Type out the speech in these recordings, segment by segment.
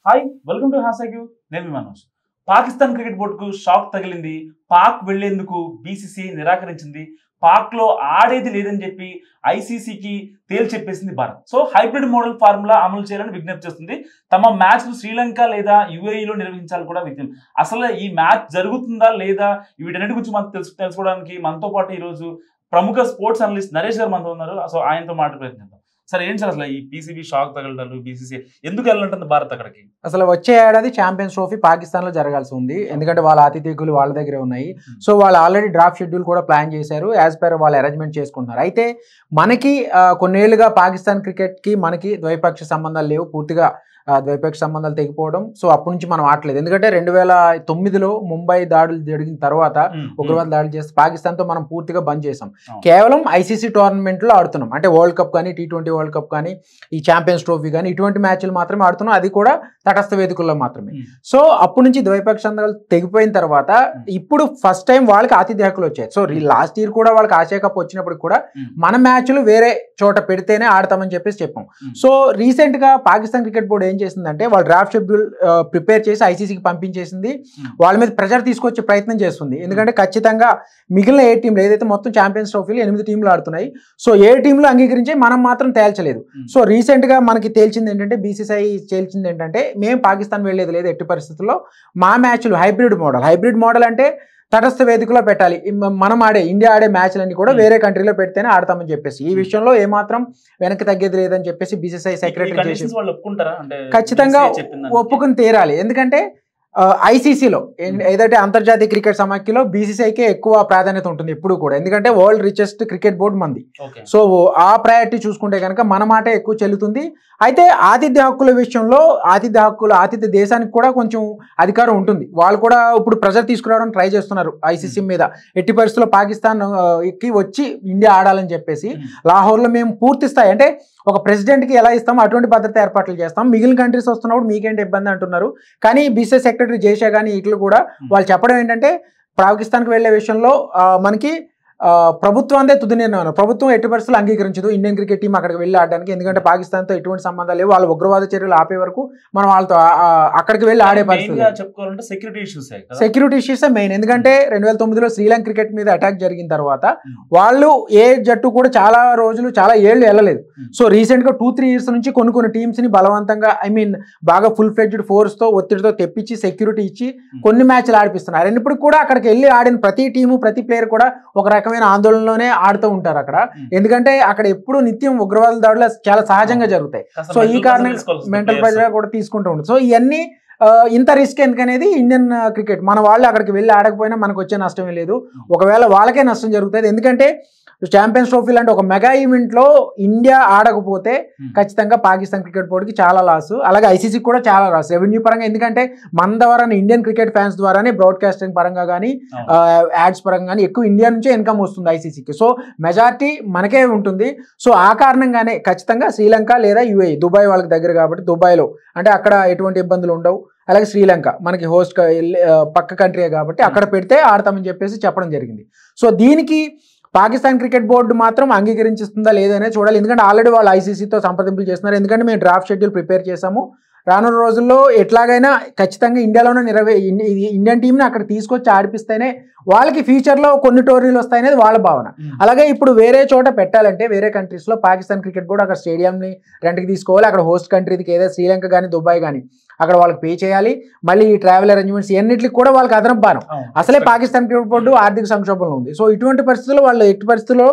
Hi welcome to హాసాగ్యూ నేను మీ Manoj. Pakistan cricket బోర్డుకు shock తగిలింది. పాక్ వెళ్లేందుకు బీసీసీఐ నిరాకరించింది. పాక్ లో ఆడేది లేదని చెప్పి ఐసీసీకి తేల్చెప్పేసింది Bharat. So hybrid model formula అమలు చేయాలని విజ్ఞప్తి చేస్తుంది. తమ మ్యాచ్ శ్రీలంక లేదా యుఏఈలో నిర్వహించాలని కూడా విజ్ఞప్తి. అసలు ఈ మ్యాచ్ జరుగుతుందా లేదా వీటన్నిటి గురించి మనకు తెలుసుకోవడానికి మనతో పాటు ఈరోజు ప్రముఖ స్పోర్ట్స్ అనలిస్ట్ నరేష్ గారు మనతో ఉన్నారు. సో ఆయనతో మాట్లాడే ప్రయత్నిద్దాం. సార్ ఏంటి సార్ అసలు ఈ పీసీబీ షాక్ తగలటాలు, బీసీసీ ఎందుకు వెళ్ళాలంటుంది భారత్ అక్కడికి? అసలు వచ్చే ఏడాది ఛాంపియన్స్ ట్రోఫీ పాకిస్తాన్ లో జరగాల్సి ఉంది. ఎందుకంటే వాళ్ళ ఆతిథ్యకులు వాళ్ళ దగ్గరే ఉన్నాయి. సో వాళ్ళు ఆల్రెడీ డ్రాఫ్ట్ షెడ్యూల్ కూడా ప్లాన్ చేశారు. యాజ్ పర్ వాళ్ళు అరేంజ్మెంట్ చేసుకుంటున్నారు. అయితే మనకి కొన్నేళ్లుగా పాకిస్తాన్ క్రికెట్ కి మనకి ద్వైపాక్షిక సంబంధాలు లేవు. పూర్తిగా ద్వైపాక్షిక సంబంధాలు తెగిపోవడం. సో అప్పటి నుంచి మనం ఆడలేదు. ఎందుకంటే 2009లో ముంబై దాడులు జరిగిన తర్వాత ఉగ్రవాద దాడులు చేస్తే పాకిస్తాన్తో మనం పూర్తిగా బంద్ చేసాం. కేవలం ఐసీసీ టోర్నమెంట్లో ఆడుతున్నాం. అంటే వరల్డ్ కప్ కానీ, T20 వరల్డ్ కప్ కానీ, ఈ ఛాంపియన్స్ ట్రోఫీ కానీ ఇటువంటి మ్యాచ్లు మాత్రమే ఆడుతున్నాం. అది కూడా తటస్థ వేదికల్లో మాత్రమే. సో అప్పటి నుంచి ద్వైపాక్షిక సంబంధాలు తెగిపోయిన తర్వాత ఇప్పుడు ఫస్ట్ టైం వాళ్ళకి ఆతిథ్య హక్కులు వచ్చాయి. సో లాస్ట్ ఇయర్ కూడా వాళ్ళకి ఆసియా కప్ వచ్చినప్పుడు కూడా మన మ్యాచ్లు వేరే చోట పెడితేనే ఆడతామని చెప్పేసి చెప్పాం. సో రీసెంట్ గా పాకిస్తాన్ క్రికెట్ బోర్డు ఏం చేసిందంటే వాళ్ళ డ్రాఫ్ట్ షెడ్యూల్ ప్రిపేర్ చేసి ఐసీసీకి పంపించేసింది. వాళ్ళ మీద ప్రెషర్ తీసుకొచ్చే ప్రయత్నం చేస్తుంది. ఎందుకంటే ఖచ్చితంగా మిగిలిన 7 టీంలు ఏదైతే మొత్తం ఛాంపియన్స్ ట్రోఫీలు 8 టీంలు ఆడుతున్నాయి. సో 7 టీంలు అంగీకరించి మనం మాత్రం తేల్చలేదు. సో రీసెంట్ గా మనకి తేల్చింది ఏంటంటే, బీసీసీఐ తేల్చింది ఏంటంటే, మేము పాకిస్తాన్ వెళ్ళేది లేదు ఎట్టి పరిస్థితుల్లో. మా మ్యాచ్లు హైబ్రిడ్ మోడల్ అంటే తటస్థ వేదికలో పెట్టాలి. మనం ఇండియా ఆడే మ్యాచ్లన్నీ కూడా వేరే కంట్రీలో పెడితేనే ఆడతామని చెప్పేసి ఈ విషయంలో ఏమాత్రం వెనక్కి తగ్గేది లేదని చెప్పేసి బీసీసీఐ సెక్రటరీ ఖచ్చితంగా ఒప్పుకుని తీరాలి. ఎందుకంటే ఐసీసీలో ఏదైతే అంతర్జాతీయ క్రికెట్ సమాఖ్యలో బీసీసీఐకే ఎక్కువ ప్రాధాన్యత ఉంటుంది ఎప్పుడు కూడా. ఎందుకంటే వరల్డ్ రిచెస్ట్ క్రికెట్ బోర్డు మంది. సో ఆ ప్రయారిటీ చూసుకుంటే కనుక మన మాట ఎక్కువ చెల్లుతుంది. అయితే ఆతిథ్య హక్కుల విషయంలో ఆతిథ్య దేశానికి కూడా కొంచెం అధికారం ఉంటుంది. వాళ్ళు కూడా ఇప్పుడు ప్రెజర్ తీసుకురావడం ట్రై చేస్తున్నారు ఐసీసీ మీద. ఎట్టి పరిస్థితుల్లో పాకిస్తాన్ కి వచ్చి ఇండియా ఆడాలని చెప్పేసి లాహోర్లో మేము పూర్తి స్థాయి అంటే ఒక ప్రెసిడెంట్కి ఎలా ఇస్తామో అటువంటి భద్రత ఏర్పాట్లు చేస్తాం. మిగిలిన కంట్రీస్ వస్తున్నప్పుడు మీకేంటి ఇబ్బంది అంటున్నారు. కానీ బీసీసీ సెక్రటరీ జైషా కానీ ఇట్లు కూడా వాళ్ళు చెప్పడం ఏంటంటే, పాకిస్తాన్కి వెళ్లే విషయంలో మనకి ప్రభుత్వం తుది నిర్ణయం. ప్రభుత్వం ఎట్టి పరిస్థితులు అంగీకరించదు ఇండియన్ క్రికెట్ టీం అక్కడికి వెళ్ళి ఆడడానికి. ఎందుకంటే పాకిస్తాన్తో ఎటువంటి సంబంధాలు లేవు. వాళ్ళ ఉగ్రవాద చర్యలు ఆపే వరకు మనం వాళ్ళతో అక్కడికి వెళ్ళి ఆడే పరిస్థితి. సెక్యూరిటీ ఇష్యూసే మెయిన్. ఎందుకంటే 2009లో శ్రీలంక క్రికెట్ మీద అటాక్ జరిగిన తర్వాత వాళ్ళు ఏ జట్టు కూడా చాలా ఏళ్ళు వెళ్ళలేదు. సో రీసెంట్ గా 2-3 ఇయర్స్ నుంచి కొన్ని టీమ్స్ ని బలవంతంగా బాగా ఫుల్ ఫ్లెడ్జ్డ్ ఫోర్స్ తో ఒత్తిడితో తెప్పించి సెక్యూరిటీ ఇచ్చి కొన్ని మ్యాచ్లు ఆడిపిస్తున్నారు. అండ్ ఇప్పుడు కూడా అక్కడికి వెళ్ళి ఆడిన ప్రతి టీము, ప్రతి ప్లేయర్ కూడా ఒక రకమైన ఆందోళనలోనే ఆడుతూ ఉంటారు అక్కడ. ఎందుకంటే అక్కడ ఎప్పుడు నిత్యం ఉగ్రవాద దాడులు చాలా సహజంగా జరుగుతాయి. సో ఈ కారణం మెంటల్ ప్రెజర్ కూడా తీసుకుంటూ ఉంటుంది. సో ఇవన్నీ ఇంత రిస్క్ ఎందుకనేది ఇండియన్ క్రికెట్ మన వాళ్ళు అక్కడికి వెళ్ళి ఆడకపోయినా మనకు వచ్చే నష్టమే లేదు. ఒకవేళ వాళ్ళకే నష్టం జరుగుతుంది. ఎందుకంటే ఛాంపియన్స్ ట్రోఫీ లాంటి ఒక మెగా ఈవెంట్ లో ఇండియా ఆడకపోతే ఖచ్చితంగా పాకిస్తాన్ క్రికెట్ బోర్డుకి చాలా లాస్. అలాగే ఐసీసీకి కూడా చాలా లాస్ రెవెన్యూ పరంగా. ఎందుకంటే మన ద్వారా ఇండియన్ క్రికెట్ ఫ్యాన్స్ ద్వారానే బ్రాడ్కాస్టింగ్ పరంగా కానీ యాడ్స్ పరంగా కానీ ఎక్కువ ఇండియా నుంచే ఇన్కమ్ వస్తుంది ఐసీసీకి. సో మెజారిటీ మనకే ఉంటుంది. సో ఆ కారణంగానే ఖచ్చితంగా శ్రీలంక లేదా యుఏఈ, దుబాయ్ వాళ్ళకి దగ్గర కాబట్టి దుబాయ్లో అంటే అక్కడ ఎటువంటి ఇబ్బందులు ఉండవు. అలాగే శ్రీలంక మనకి హోస్ట్ పక్క కంట్రీ కాబట్టి అక్కడ పెడితే ఆడతామని చెప్పేసి చెప్పడం జరిగింది. సో దీనికి పాకిస్తాన్ క్రికెట్ బోర్డు మాత్రం అంగీకరించిస్తుందా లేదనే చూడాలి. ఎందుకంటే ఆల్రెడీ వాళ్ళు ఐసీసీతో సంప్రదింపులు చేస్తున్నారు. ఎందుకంటే మేము డ్రాఫ్ట్ షెడ్యూల్ ప్రిపేర్ చేసాము. రానున్న రోజుల్లో ఎట్లాగైనా ఖచ్చితంగా ఇండియాలోనే ఇండియన్ టీంని అక్కడ తీసుకొచ్చి ఆడిపిస్తేనే వాళ్ళకి ఫ్యూచర్లో కొన్ని టోర్నీలు వస్తాయనేది వాళ్ళ భావన. అలాగే ఇప్పుడు వేరే చోట పెట్టాలంటే వేరే కంట్రీస్లో పాకిస్తాన్ క్రికెట్ బోర్డు అక్కడ స్టేడియంని రెంట్కి తీసుకోవాలి. అక్కడ హోస్ట్ కంట్రీకి ఏదో శ్రీలంక కానీ దుబాయ్ కానీ అక్కడ వాళ్ళకి పే చేయాలి. మళ్ళీ ఈ ట్రావెల్ అరేంజ్మెంట్స్ ఇవన్నిటికి కూడా వాళ్ళకి అదనపు భారం. అసలే పాకిస్తాన్ క్రికెట్ బోర్డు ఆర్థిక సంక్షోభంలో ఉంది. సో ఇటువంటి పరిస్థితుల్లో వాళ్ళు ఎట్టి పరిస్థితుల్లో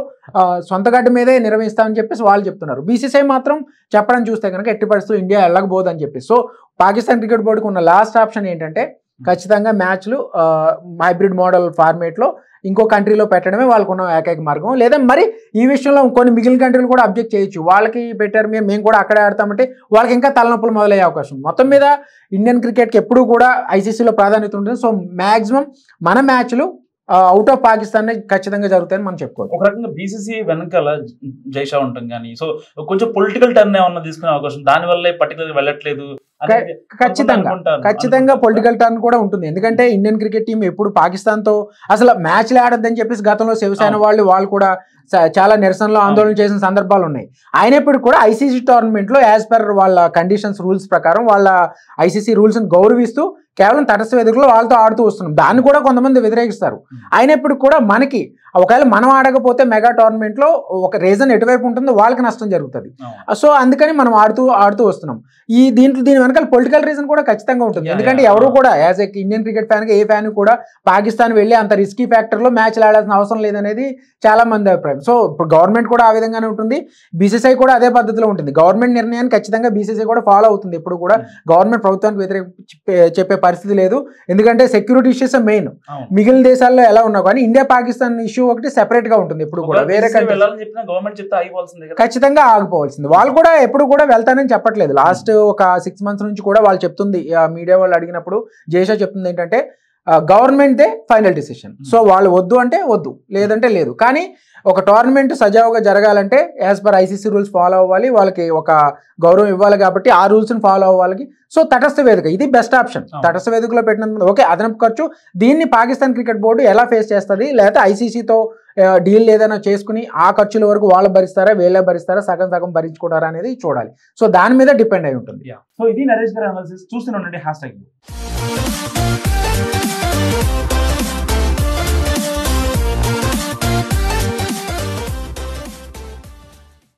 సొంత గడ్డ మీదే నిర్వహిస్తామని చెప్పేసి వాళ్ళు చెప్తున్నారు. బీసీసీఐ మాత్రం చెప్పడం చూస్తే కనుక ఎట్టి పరిస్థితుల్లో ఇండియా వెళ్ళకపోదు అని చెప్పేసి. సో పాకిస్తాన్ క్రికెట్ బోర్డుకు ఉన్న లాస్ట్ ఆప్షన్ ఏంటంటే ఖచ్చితంగా మ్యాచ్లు హైబ్రిడ్ మోడల్ ఫార్మేట్లో ఇంకో కంట్రీలో పెట్టడమే వాళ్ళకు ఉన్న ఏకైక మార్గం. లేదా మరి ఈ విషయంలో కొన్ని మిగిలిన కంట్రీలు కూడా అబ్జెక్ట్ చేయొచ్చు. వాళ్ళకి పెట్టారు మేము కూడా అక్కడే ఆడతామంటే వాళ్ళకి ఇంకా తలనొప్పులు మొదలయ్యే అవకాశం. మొత్తం మీద ఇండియన్ క్రికెట్కి ఎప్పుడు కూడా ఐసీసీలో ప్రాధాన్యత ఉంటుంది. సో మ్యాక్సిమం మన మ్యాచ్లు అవుట్ ఆఫ్ పాకిస్తాన్ ఖచ్చితంగా జరుగుతాయని మనం చెప్పుకోవచ్చు. ఒక రకంగా బీసీసీ వెనకాల జైషా ఉంటుంది కానీ సో కొంచెం పొలిటికల్ టర్న్ ఏమన్నా తీసుకునే అవకాశం, దానివల్లే పర్టికులర్గా వెళ్ళట్లేదు ఖచ్చితంగా పొలిటికల్ టర్న్ కూడా ఉంటుంది. ఎందుకంటే ఇండియన్ క్రికెట్ టీం ఎప్పుడు పాకిస్తాన్ తో అసలు మ్యాచ్లు ఆడద్దని చెప్పేసి గతంలో శివసేన వాళ్ళు కూడా చాలా నిరసనలో ఆందోళన చేసిన సందర్భాలు ఉన్నాయి. అయినప్పుడు కూడా ఐసీసీ టోర్నమెంట్ లో యాజ్ పర్ వాళ్ళ కండిషన్స్ రూల్స్ ప్రకారం వాళ్ళ ఐసీసీ రూల్స్ గౌరవిస్తూ కేవలం తటస్థ వేదికలో వాళ్ళతో ఆడుతూ వస్తున్నాం. దాన్ని కూడా కొంతమంది వ్యతిరేకిస్తారు. అయినప్పుడు కూడా మనకి ఒకవేళ మనం ఆడకపోతే మెగా టోర్నమెంట్ లో ఒక రీజన్ ఎటువైపు ఉంటుందో వాళ్ళకి నష్టం జరుగుతుంది. సో అందుకని మనం ఆడుతూ వస్తున్నాం. దీని వెనకాల పొలిటికల్ రీజన్ కూడా ఖచ్చితంగా ఉంటుంది. ఎందుకంటే ఎవరు కూడా as a Indian cricket fan గా ఏ ఫ్యాన్ కూడా పాకిస్తాన్ వెళ్ళి అంత రిస్కీ ఫ్యాక్టర్ లో మ్యాచ్లు ఆడాల్సిన అవసరం లేదనేది చాలా మంది అభిప్రాయం. సో ఇప్పుడు గవర్నమెంట్ కూడా ఆ విధంగానే ఉంటుంది, బీసీసీఐ కూడా అదే పద్ధతిలో ఉంటుంది. గవర్నమెంట్ నిర్ణయాన్ని ఖచ్చితంగా బీసీసీఐ కూడా ఫాలో అవుతుంది. ఎప్పుడు కూడా గవర్నమెంట్ ప్రభుత్వానికి వ్యతిరేక చెప్పే పరిస్థితి లేదు. ఎందుకంటే సెక్యూరిటీ ఇష్యూస్ మెయిన్. మిగిలిన దేశాల్లో ఎలా ఉన్నా కానీ ఇండియా పాకిస్తాన్ ఇష్యూ ఒకటి సెపరేట్ గా ఉంటుంది. ఎప్పుడు కూడా వేరే ఖచ్చితంగా ఆగిపోవాల్సింది. వాళ్ళు కూడా ఎప్పుడు కూడా వెళ్తానని చెప్పట్లేదు. లాస్ట్ ఒక 6 months నుంచి కూడా వాళ్ళు చెప్తుంది, మీడియా వాళ్ళు అడిగినప్పుడు జేషా చెప్తుంది ఏంటంటే government they final decision. So వాళ్ళు వద్దు అంటే వద్దు, లేదంటే లేదు. కానీ ఒక టోర్నమెంట్ సజావుగా జరగాలంటే as per ICC rules follow అవ్వాలి, వాళ్ళకి ఒక గౌరవం ఇవ్వాలి. కాబట్టి ఆ రూల్స్ని ఫాలో అవ్వాలి. సో తటస్థ వేదిక ఇది బెస్ట్ ఆప్షన్. తటస్థ వేదికలో పెట్టినందుకు ఓకే అదనపు ఖర్చు. దీన్ని పాకిస్తాన్ క్రికెట్ బోర్డు ఎలా ఫేస్ చేస్తుంది, లేకపోతే ఐసీసీతో డీల్ ఏదైనా చేసుకుని ఆ ఖర్చుల వరకు వాళ్ళు భరిస్తారా, వీళ్ళే భరిస్తారా, సగం సగం భరించుకుంటారా అనేది చూడాలి. సో దాని మీద డిపెండ్ అయి ఉంటుంది. సో ఇది నరేష్ గారి అనాలిసిస్. చూస్తూనే ఉండండి #.